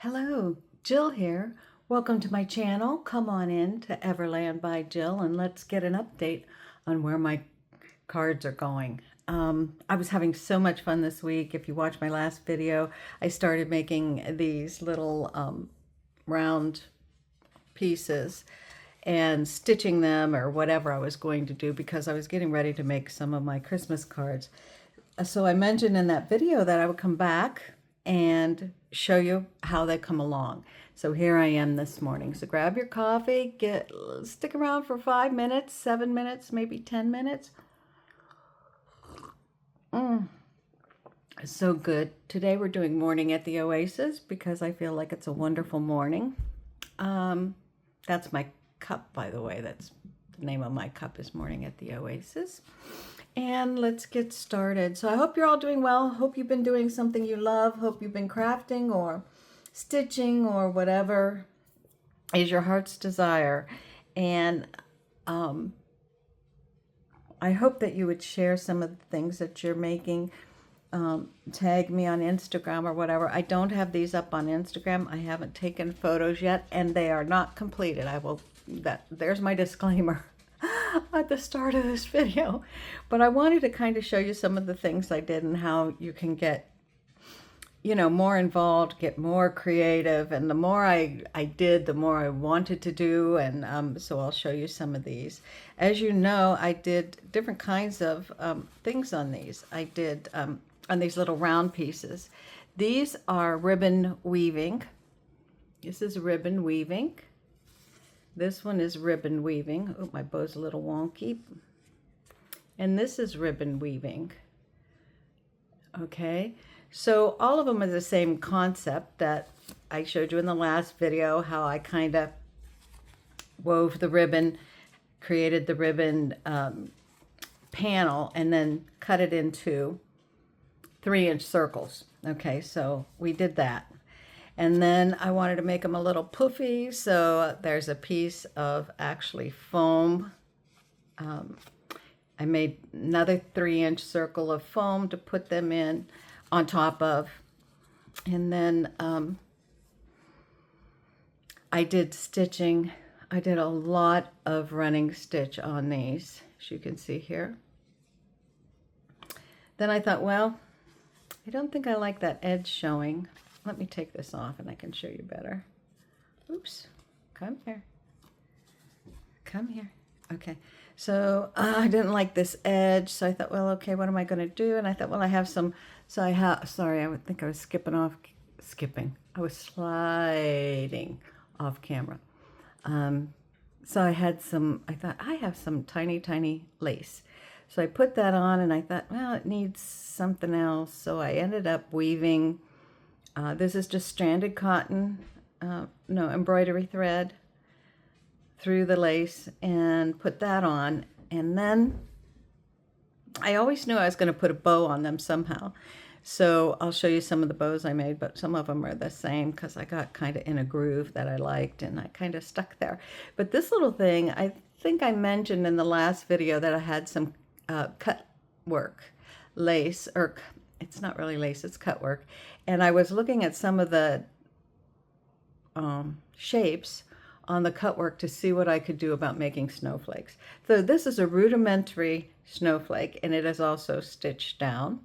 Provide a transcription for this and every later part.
Hello, Jill here. Welcome to my channel. Come on in to Everland by Jill and let's get an update on where my cards are going. I was having so much fun this week. If you watched my last video, I started making these little round pieces and stitching them or whatever I was going to do because I was getting ready to make some of my Christmas cards. So I mentioned in that video that I would come back and show you how they come along. So here I am this morning. So grab your coffee, stick around for 5 minutes, 7 minutes, maybe 10 minutes. So good. Today we're doing Morning at the Oasis because I feel like it's a wonderful morning. That's my cup, by the way. That's the name of my cup is Morning at the Oasis. And let's get started. So I hope you're all doing well. Hope you've been doing something you love. Hope you've been crafting or stitching or whatever is your heart's desire. And I hope that you would share some of the things that you're making. Tag me on Instagram or whatever. I don't have these up on Instagram. I haven't taken photos yet, and they are not completed. There's my disclaimer at the start of this video. But I wanted to kind of show you some of the things I did and how you can get, more involved, get more creative. And the more I did, the more I wanted to do. And so I'll show you some of these. As you know, I did different kinds of things on these. I did on these little round pieces. These are ribbon weaving. This is ribbon weaving. This one is ribbon weaving. Oh, my bow's a little wonky. And this is ribbon weaving. Okay, so all of them are the same concept that I showed you in the last video, how I kind of wove the ribbon, created the ribbon panel, and then cut it into 3-inch circles. Okay, so we did that. And then I wanted to make them a little poofy, so there's a piece of actually foam. I made another 3-inch circle of foam to put them in on top of. And then I did stitching. I did a lot of running stitch on these, as you can see here. Then I thought, well, I don't think I like that edge showing. Let me take this off and I can show you better. Oops, come here. Come here. Okay, so I didn't like this edge, so I thought, well, okay, what am I going to do? And I thought, well, I have some, so I have, sorry, I would think I was I was sliding off camera. So I had some, I thought, I have some tiny, tiny lace. So I put that on and I thought, well, it needs something else. So I ended up weaving. This is just stranded cotton, embroidery thread through the lace and put that on. And then I always knew I was going to put a bow on them somehow. So I'll show you some of the bows I made, but some of them are the same because I got kind of in a groove that I liked and I kind of stuck there. But this little thing, I think I mentioned in the last video that I had some cut work lace, or it's not really lace, it's cut work. And I was looking at some of the shapes on the cut work to see what I could do about making snowflakes. So this is a rudimentary snowflake and it is also stitched down.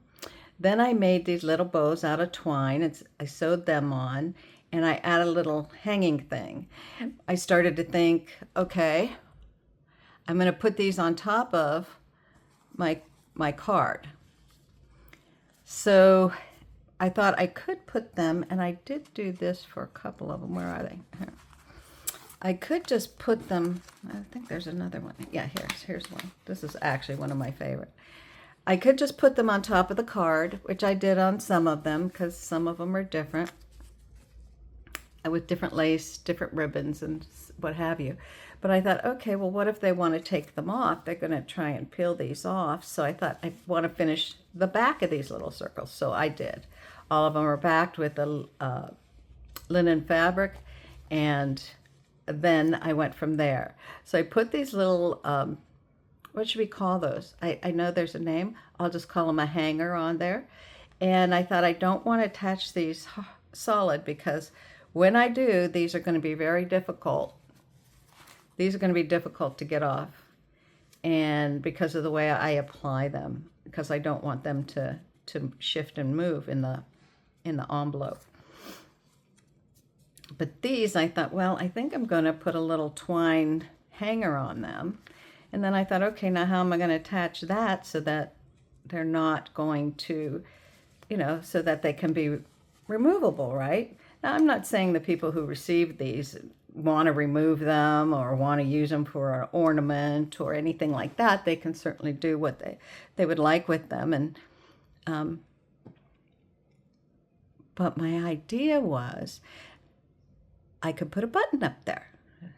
Then I made these little bows out of twine. I sewed them on and I added a little hanging thing. I started to think, okay, I'm going to put these on top of my card. So I thought I could put them, and I did do this for a couple of them. Where are they? Here. I could just put them, I think there's another one. Yeah, here's one. This is actually one of my favorite. I could just put them on top of the card, which I did on some of them because some of them are different, with different lace, different ribbons, and what have you. But I thought, okay, well, what if they want to take them off? They're going to try and peel these off. So I thought I want to finish the back of these little circles. So I did. All of them are backed with a linen fabric, and then I went from there. So I put these little, what should we call those? I know there's a name. I'll just call them a hanger on there. And I thought I don't want to attach these solid because when I do, these are going to be very difficult. These are going to be difficult to get off, and because of the way I apply them, because I don't want them to shift and move in the envelope. But these, I thought, well, I think I'm going to put a little twine hanger on them. And then I thought, okay, now how am I going to attach that so that they're not going to, you know, so that they can be removable, right? Now, I'm not saying the people who receive these want to remove them or want to use them for an ornament or anything like that. They can certainly do what they would like with them. And but my idea was I could put a button up there.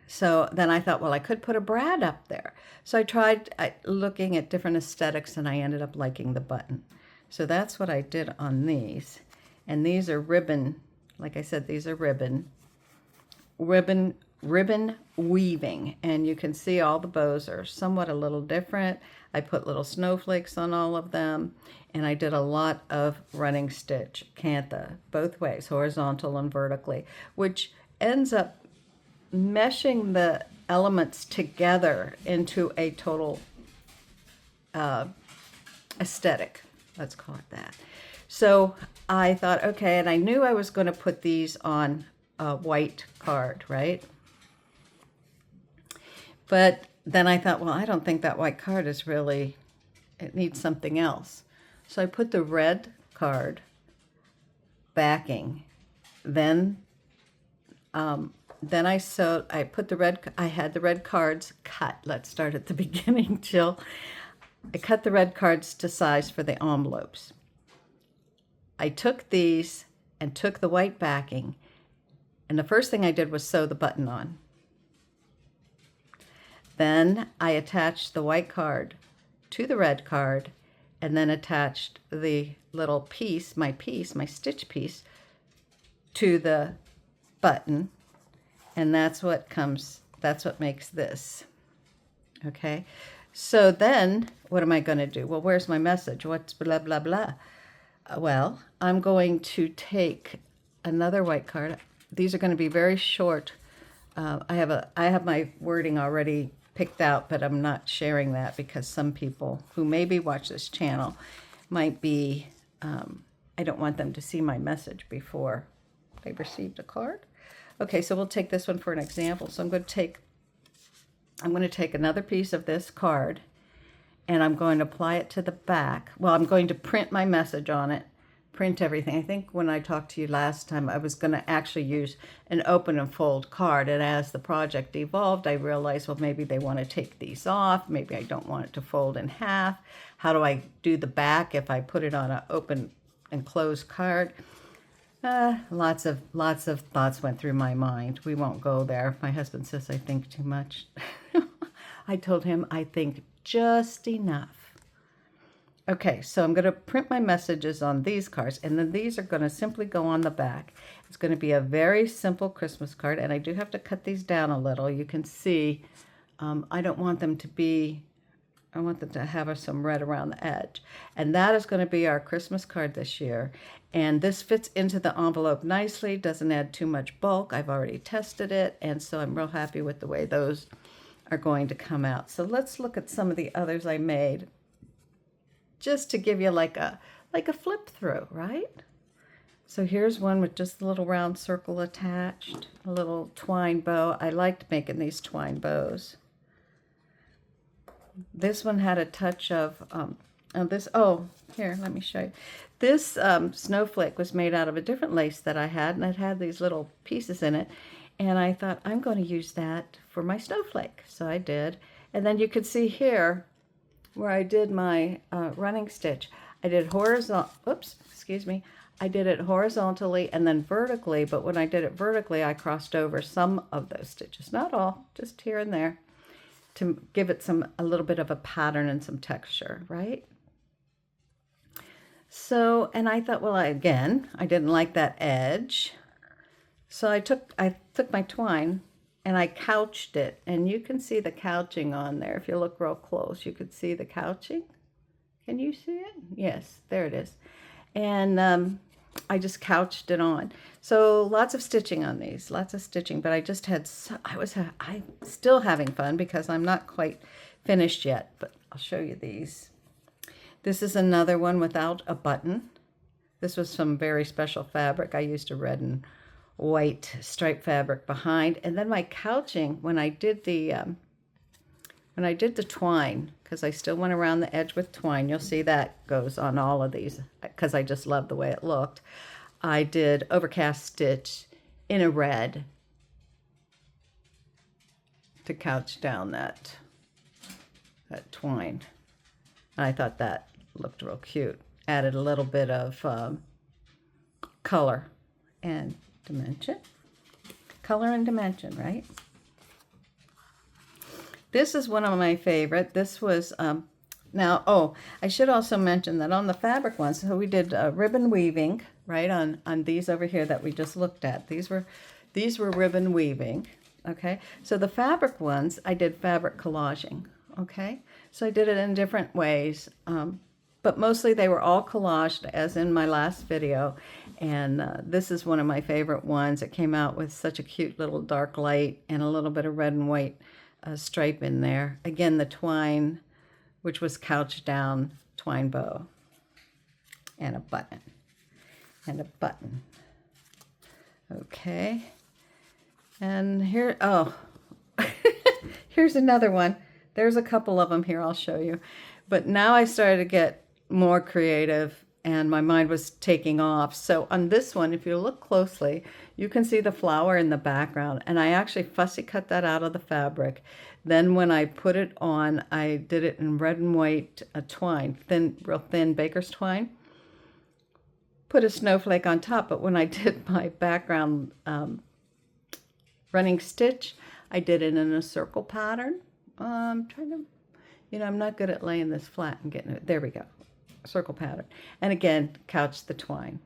So then I thought, well, I could put a brad up there. So I tried looking at different aesthetics, and I ended up liking the button. So that's what I did on these. And these are ribbon, like I said, these are ribbon weaving. And you can see all the bows are somewhat a little different. I put little snowflakes on all of them. And I did a lot of running stitch, cantha, both ways, horizontal and vertically, which ends up meshing the elements together into a total aesthetic. Let's call it that. So I thought, okay, and I knew I was going to put these on a white card, right? But then I thought, well, I don't think that white card is really, it needs something else. So I put the red card backing, then I put the red, I had the red cards cut. Let's start at the beginning, Jill. I cut the red cards to size for the envelopes. I took these and took the white backing, and the first thing I did was sew the button on. Then I attached the white card to the red card, and then attached the little piece, my stitch piece, to the button. And that's what makes this. Okay. So then what am I going to do? Well, where's my message? What's blah, blah, blah? Well, I'm going to take another white card. These are going to be very short. I have my wording already picked out, but I'm not sharing that because some people who maybe watch this channel might be, I don't want them to see my message before they've received a card. Okay, so we'll take this one for an example. So I'm going to take another piece of this card, and I'm going to apply it to the back. Well, I'm going to print my message on it, print everything. I think when I talked to you last time, I was going to actually use an open and fold card. And as the project evolved, I realized, well, maybe they want to take these off. Maybe I don't want it to fold in half. How do I do the back if I put it on an open and closed card? Lots of thoughts went through my mind. We won't go there. My husband says I think too much. I told him I think just enough. Okay, so I'm going to print my messages on these cards, and then these are going to simply go on the back. It's going to be a very simple Christmas card, and I do have to cut these down a little. You can see I don't want them to be, I want them to have some red around the edge. And that is going to be our Christmas card this year. And this fits into the envelope nicely, doesn't add too much bulk. I've already tested it, and so I'm real happy with the way those are going to come out. So let's look at some of the others I made, just to give you like a flip through, right? So here's one with just a little round circle attached, a little twine bow. I liked making these twine bows. This one had a touch of here, let me show you. This snowflake was made out of a different lace that I had, and it had these little pieces in it. And I thought, I'm going to use that for my snowflake. So I did. And then you can see here where I did my running stitch. I did I did it horizontally and then vertically, but when I did it vertically, I crossed over some of those stitches. Not all, just here and there, to give it a little bit of a pattern and some texture, right? So, and I thought, well, I didn't like that edge. So I took my twine and I couched it, and you can see the couching on there. If you look real close, you could see the couching. Can you see it? Yes, there it is. And I just couched it on. So lots of stitching on these, lots of stitching, but I just had, I'm still having fun because I'm not quite finished yet, but I'll show you these. This is another one without a button. This was some very special fabric. I used a red and white striped fabric behind. And then my couching, when I did the twine, because I still went around the edge with twine, you'll see that goes on all of these because I just love the way it looked. I did overcast stitch in a red to couch down that twine. And I thought that looked real cute. Added a little bit of color and dimension. Color and dimension, right? This is one of my favorite. This was, I should also mention that on the fabric ones, so we did ribbon weaving, right, on these over here that we just looked at. These were ribbon weaving, okay? So the fabric ones, I did fabric collaging, okay? So I did it in different ways, but mostly they were all collaged, as in my last video, and this is one of my favorite ones. It came out with such a cute little dark light and a little bit of red and white stripe in there. Again, the twine, which was couched down twine bow, and a button, okay. And here, here's another one. There's a couple of them here, I'll show you. But now I started to get more creative and my mind was taking off. So on this one, if you look closely, you can see the flower in the background, and I actually fussy cut that out of the fabric. Then when I put it on, I did it in red and white twine, real thin baker's twine. Put a snowflake on top, but when I did my background running stitch, I did it in a circle pattern. I'm trying to, I'm not good at laying this flat and getting it. There we go. Circle pattern. And again, couch the twine.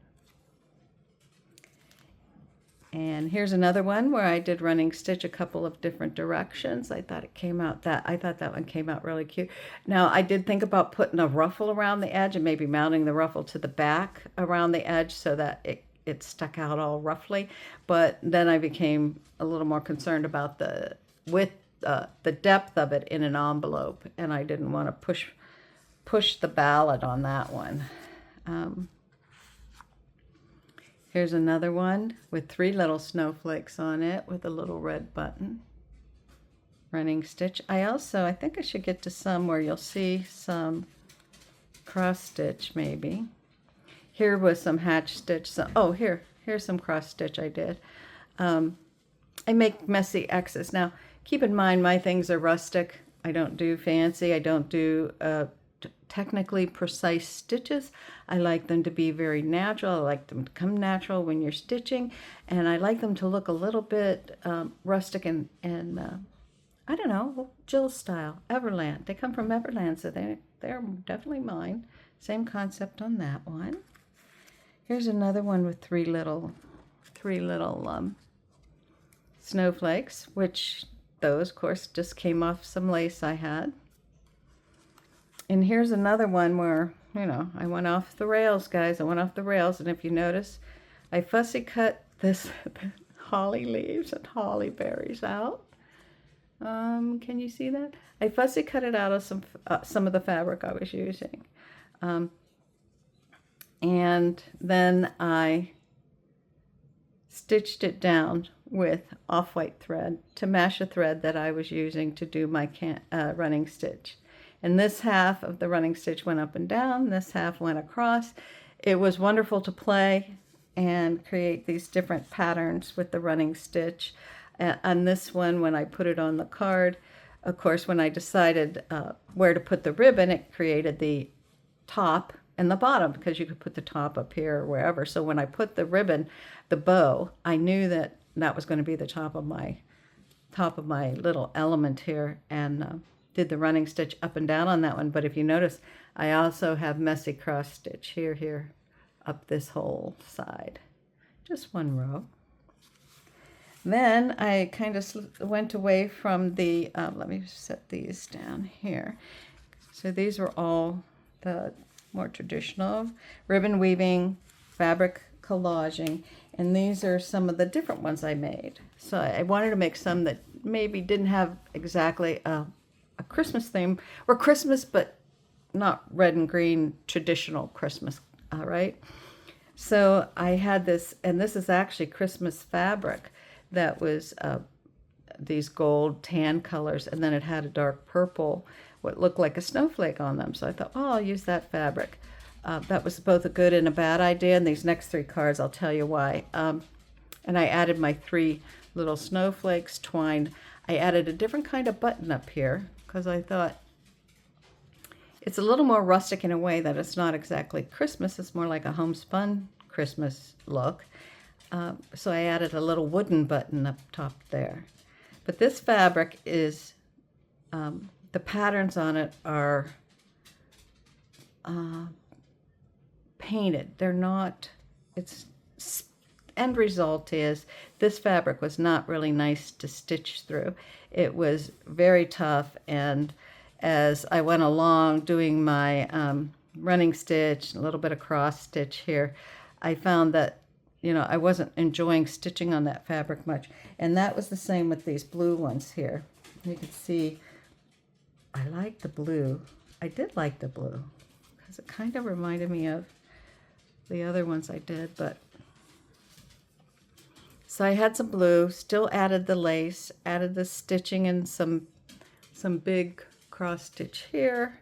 And here's another one where I did running stitch a couple of different directions. I thought that one came out really cute. Now I did think about putting a ruffle around the edge and maybe mounting the ruffle to the back around the edge so that it stuck out all roughly. But then I became a little more concerned about the depth of it in an envelope, and I didn't want to push the ballad on that one. Here's another one with 3 little snowflakes on it with a little red button. Running stitch. I think I should get to some where you'll see some cross stitch maybe. Here was some hatch stitch. Here's some cross stitch I did. I make messy X's. Now, keep in mind my things are rustic. I don't do fancy. I don't do technically precise stitches. I like them to be very natural. I like them to come natural when you're stitching, and I like them to look a little bit rustic and I don't know, Jill style, Everland. They come from Everland, so they're definitely mine. Same concept on that one. Here's another one with three little snowflakes, which those, of course, just came off some lace I had. And here's another one where, I went off the rails, guys. I went off the rails. And if you notice, I fussy cut this holly leaves and holly berries out. Can you see that? I fussy cut it out of some of the fabric I was using. And then I stitched it down with off-white thread to match a thread that I was using to do my running stitch. And this half of the running stitch went up and down, this half went across. It was wonderful to play and create these different patterns with the running stitch. On this one, when I put it on the card, of course, when I decided where to put the ribbon, it created the top and the bottom, because you could put the top up here or wherever. So when I put the ribbon, the bow, I knew that that was going to be the top of my little element here, and did the running stitch up and down on that one. But if you notice, I also have messy cross stitch here, up this whole side. Just one row. Then I kind of went away from the, let me set these down here. So these were all the more traditional ribbon weaving, fabric collaging, and these are some of the different ones I made. So I wanted to make some that maybe didn't have exactly a Christmas theme, or Christmas, but not red and green traditional Christmas, right? So I had this, and this is actually Christmas fabric that was these gold tan colors, and then it had a dark purple, what looked like a snowflake on them. So I thought, oh, I'll use that fabric. That was both a good and a bad idea, and these next 3 cards, I'll tell you why. And I added my 3 little snowflakes twined. I added a different kind of button up here, because I thought it's a little more rustic in a way that it's not exactly Christmas. It's more like a homespun Christmas look. So I added a little wooden button up top there. But this fabric is, the patterns on it are painted. They're not, end result is this fabric was not really nice to stitch through. It was very tough, and as I went along doing my running stitch, a little bit of cross stitch here, I found that, you know, I wasn't enjoying stitching on that fabric much. And that was the same with these blue ones here. You can see I like the blue. I did like the blue because it kind of reminded me of the other ones I did, but so I had some blue, still added the lace, added the stitching and some big cross stitch here,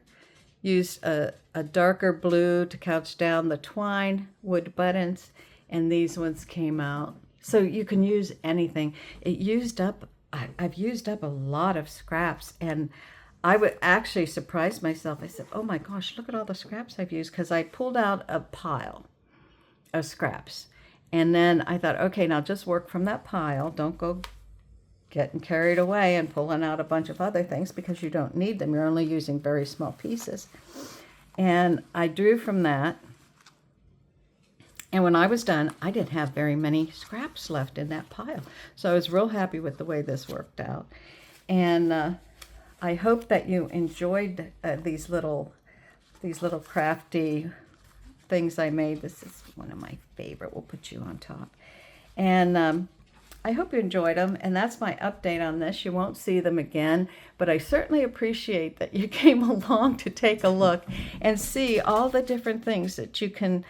used a darker blue to couch down the twine wood buttons, and these ones came out. So you can use anything. It used up, I've used up a lot of scraps, and I would actually surprise myself. I said, oh my gosh, look at all the scraps I've used, because I pulled out a pile of scraps. And then I thought, okay, now just work from that pile. Don't go getting carried away and pulling out a bunch of other things, because you don't need them. You're only using very small pieces. And I drew from that. And when I was done, I didn't have very many scraps left in that pile. So I was real happy with the way this worked out. And I hope that you enjoyed these little crafty things I made. This is one of my favorite. We'll put you on top. And I hope you enjoyed them. And that's my update on this. You won't see them again, but I certainly appreciate that you came along to take a look and see all the different things that you can,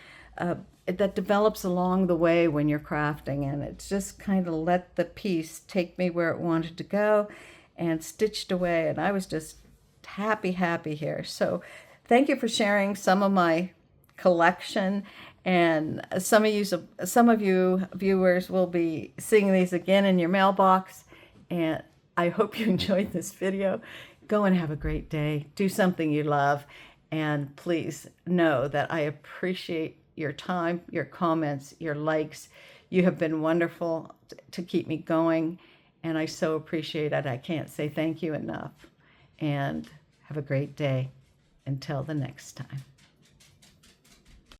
that develops along the way when you're crafting. And it's just kind of let the piece take me where it wanted to go and stitched away. And I was just happy here. So thank you for sharing some of my collection, and some of you viewers will be seeing these again in your mailbox, and I hope you enjoyed this video. Go and have a great day. Do something you love, and please know that I appreciate your time, your comments, your likes. You have been wonderful to keep me going, and I so appreciate it. I can't say thank you enough. And have a great day. Until the next time.